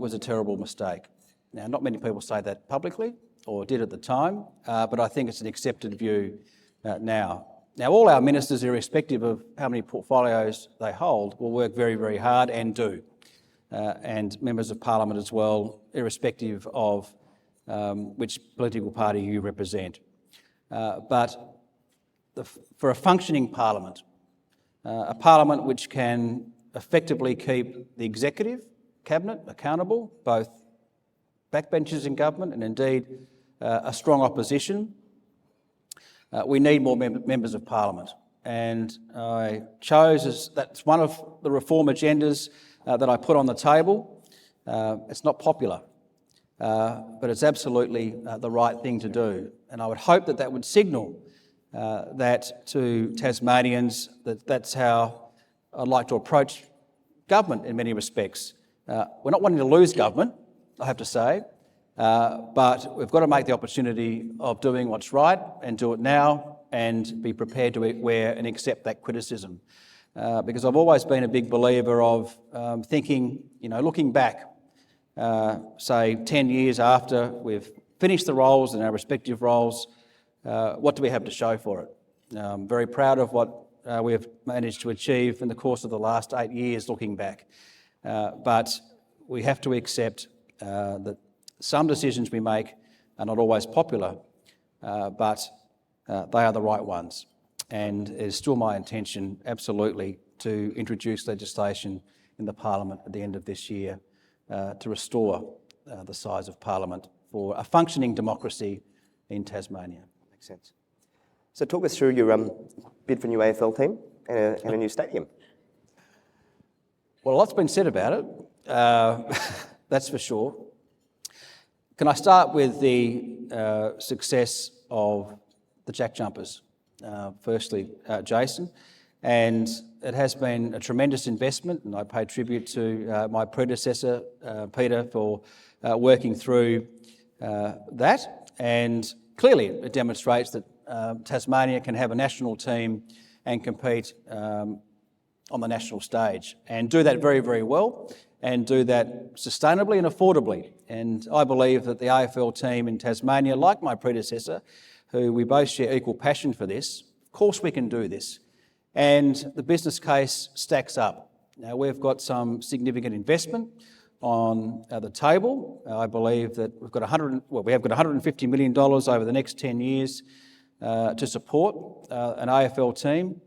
was a terrible mistake. Now, not many people say that publicly, or did at the time, but I think it's an accepted view now. Now, all our ministers, irrespective of how many portfolios they hold, will work very, very hard and do, and members of Parliament as well, irrespective of which political party you represent. But for a functioning Parliament, a Parliament which can effectively keep the Executive, Cabinet accountable, both backbenchers in government and indeed a strong opposition, we need more members of Parliament. And I chose, that's one of the reform agendas that I put on the table. It's not popular. But it's absolutely the right thing to do. And I would hope that that would signal that to Tasmanians that that's how I'd like to approach government in many respects. We're not wanting to lose government, I have to say, but we've got to make the opportunity of doing what's right and do it now and be prepared to wear and accept that criticism. Because I've always been a big believer of thinking, looking back, say 10 years after we've finished the roles in our respective roles, what do we have to show for it? I'm very proud of what we've managed to achieve in the course of the last 8 years looking back. But we have to accept that some decisions we make are not always popular, but they are the right ones. And it is still my intention, absolutely, to introduce legislation in the Parliament at the end of this year to restore the size of Parliament for a functioning democracy in Tasmania. Makes sense. So talk us through your bid for a new AFL team and a new stadium. Well, a lot's been said about it, that's for sure. Can I start with the success of the Jack Jumpers? Firstly, Jason, and it has been a tremendous investment, and I pay tribute to my predecessor, Peter, for working through that, and clearly it demonstrates that Tasmania can have a national team and compete on the national stage, and do that very, very well, and do that sustainably and affordably. And I believe that the AFL team in Tasmania, like my predecessor, who we both share equal passion for this, of course we can do this. And the business case stacks up. Now, we've got some significant investment on the table. I believe that we have got $150 million over the next 10 years to support an AFL team.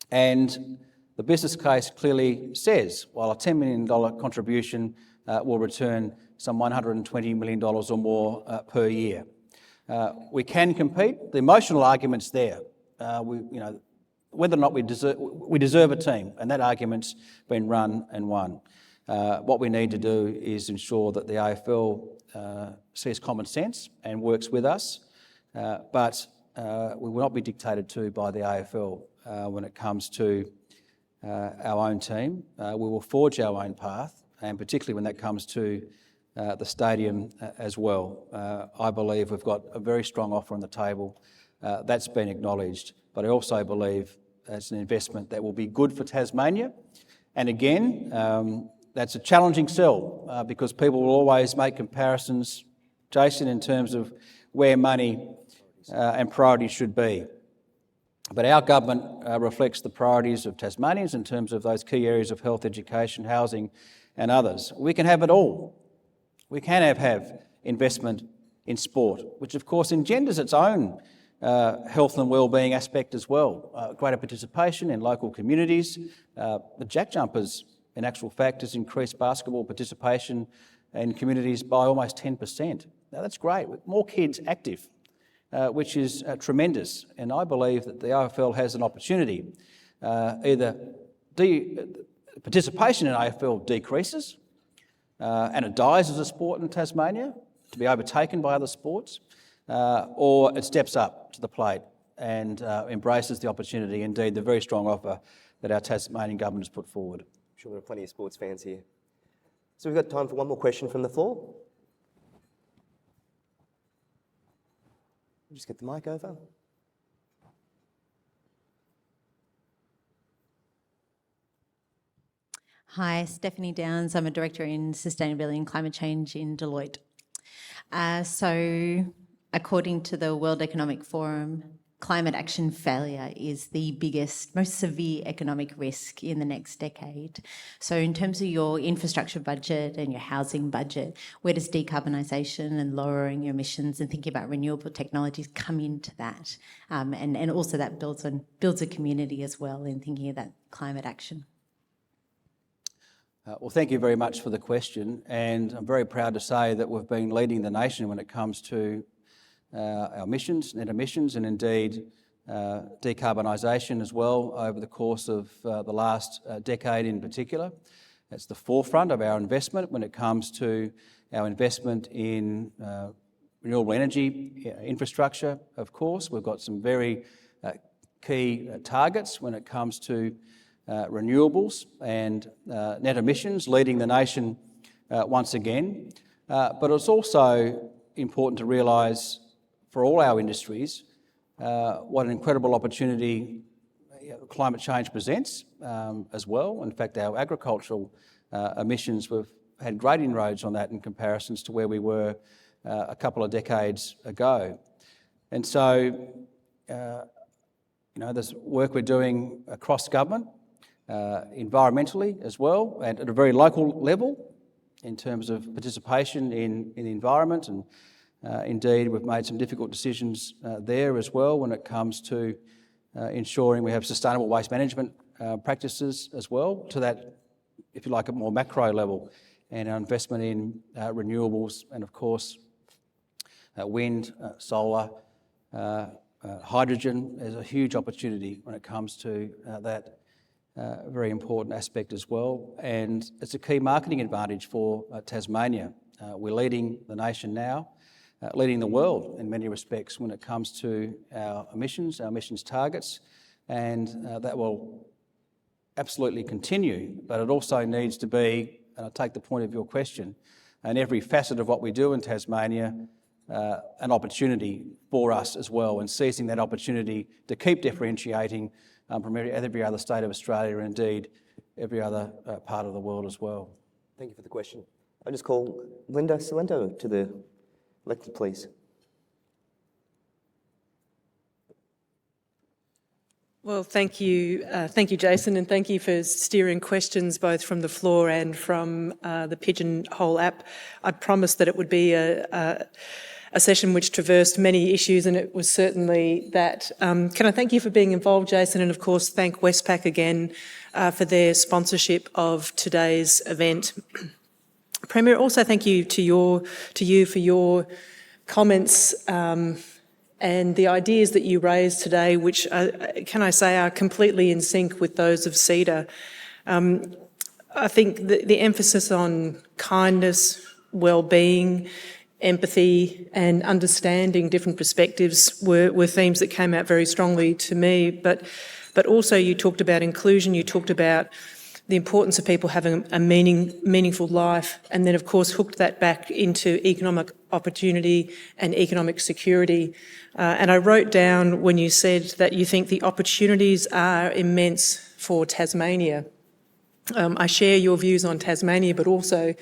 And the business case clearly says, while a $10 million contribution will return some $120 million or more per year. We can compete. The emotional argument's there. Whether or not we deserve a team, and that argument's been run and won. What we need to do is ensure that the AFL sees common sense and works with us. But we will not be dictated to by the AFL when it comes to our own team. We will forge our own path, and particularly when that comes to the stadium as well. I believe we've got a very strong offer on the table. That's been acknowledged, but I also believe it's an investment that will be good for Tasmania. And again, that's a challenging sell because people will always make comparisons, Jason, in terms of where money and priorities should be. But our government reflects the priorities of Tasmanians in terms of those key areas of health, education, housing and others. We can have it all. We can have investment in sport, which of course engenders its own health and wellbeing aspect as well. Greater participation in local communities. The Jack Jumpers, in actual fact, has increased basketball participation in communities by almost 10%. Now that's great, with more kids active, which is tremendous. And I believe that the AFL has an opportunity. Participation in AFL decreases and it dies as a sport in Tasmania to be overtaken by other sports, or it steps up to the plate and embraces the opportunity, indeed the very strong offer that our Tasmanian government has put forward. I'm sure there are plenty of sports fans here. So we've got time for one more question from the floor. Just get the mic over. Hi, Stephanie Downs. I'm a Director in Sustainability and Climate Change in Deloitte. So according to the World Economic Forum, climate action failure is the biggest, most severe economic risk in the next decade. So in terms of your infrastructure budget and your housing budget, where does decarbonisation and lowering your emissions and thinking about renewable technologies come into that? And also that builds a community as well in thinking of that climate action. Well, thank you very much for the question, and I'm very proud to say that we've been leading the nation when it comes to our emissions, net emissions, and indeed decarbonisation as well over the course of the last decade in particular. It's the forefront of our investment when it comes to our investment in renewable energy infrastructure, of course. We've got some very key targets when it comes to renewables and net emissions, leading the nation once again. But it's also important to realise for all our industries what an incredible opportunity climate change presents as well. In fact, our agricultural emissions, we've had great inroads on that in comparisons to where we were a couple of decades ago. And so, there's work we're doing across government, environmentally as well, and at a very local level in terms of participation in the environment. And indeed, we've made some difficult decisions there as well when it comes to ensuring we have sustainable waste management practices as well, to that, if you like, a more macro level, and our investment in renewables and, of course, wind, solar, hydrogen is a huge opportunity when it comes to that very important aspect as well. And it's a key marketing advantage for Tasmania. We're leading the nation now, leading the world in many respects when it comes to our emissions targets, and that will absolutely continue, but it also needs to be, and I take the point of your question, and every facet of what we do in Tasmania, an opportunity for us as well, and seizing that opportunity to keep differentiating from every other state of Australia, and indeed every other part of the world as well. Thank you for the question. I just call Linda Salento to the lectern, please. Well, thank you, Jason, and thank you for steering questions both from the floor and from the Pigeonhole app. I promised that it would be a session which traversed many issues, and it was certainly that. Can I thank you for being involved, Jason, and of course thank Westpac again for their sponsorship of today's event. Premier, also thank you to you for your comments and the ideas that you raised today, which, can I say, are completely in sync with those of CEDA. I think the emphasis on kindness, well-being, empathy and understanding different perspectives were themes that came out very strongly to me. But also you talked about inclusion, you talked about the importance of people having a meaningful life, and then of course hooked that back into economic opportunity and economic security. And I wrote down when you said that you think the opportunities are immense for Tasmania. I share your views on Tasmania, but also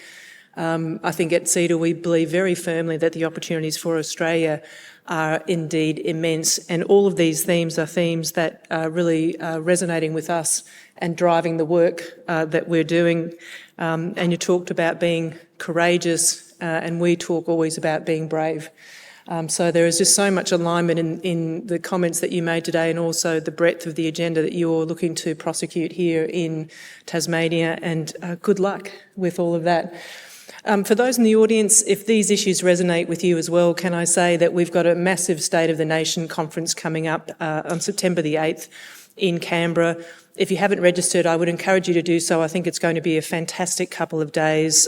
I think at CEDA we believe very firmly that the opportunities for Australia are indeed immense, and all of these themes are themes that are really resonating with us and driving the work that we're doing. And you talked about being courageous, and we talk always about being brave. So there is just so much alignment in the comments that you made today, and also the breadth of the agenda that you're looking to prosecute here in Tasmania, and good luck with all of that. For those in the audience, if these issues resonate with you as well, can I say that we've got a massive State of the Nation conference coming up on September the 8th in Canberra. If you haven't registered, I would encourage you to do so. I think it's going to be a fantastic couple of days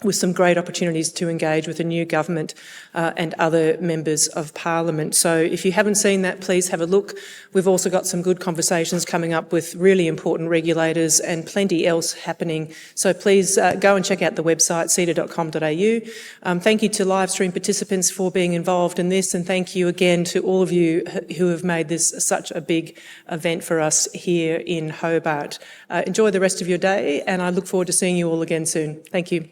with some great opportunities to engage with the new government and other members of Parliament. So if you haven't seen that, please have a look. We've also got some good conversations coming up with really important regulators and plenty else happening. So please go and check out the website, ceda.com.au. Thank you to live stream participants for being involved in this, and thank you again to all of you who have made this such a big event for us here in Hobart. Enjoy the rest of your day, and I look forward to seeing you all again soon. Thank you.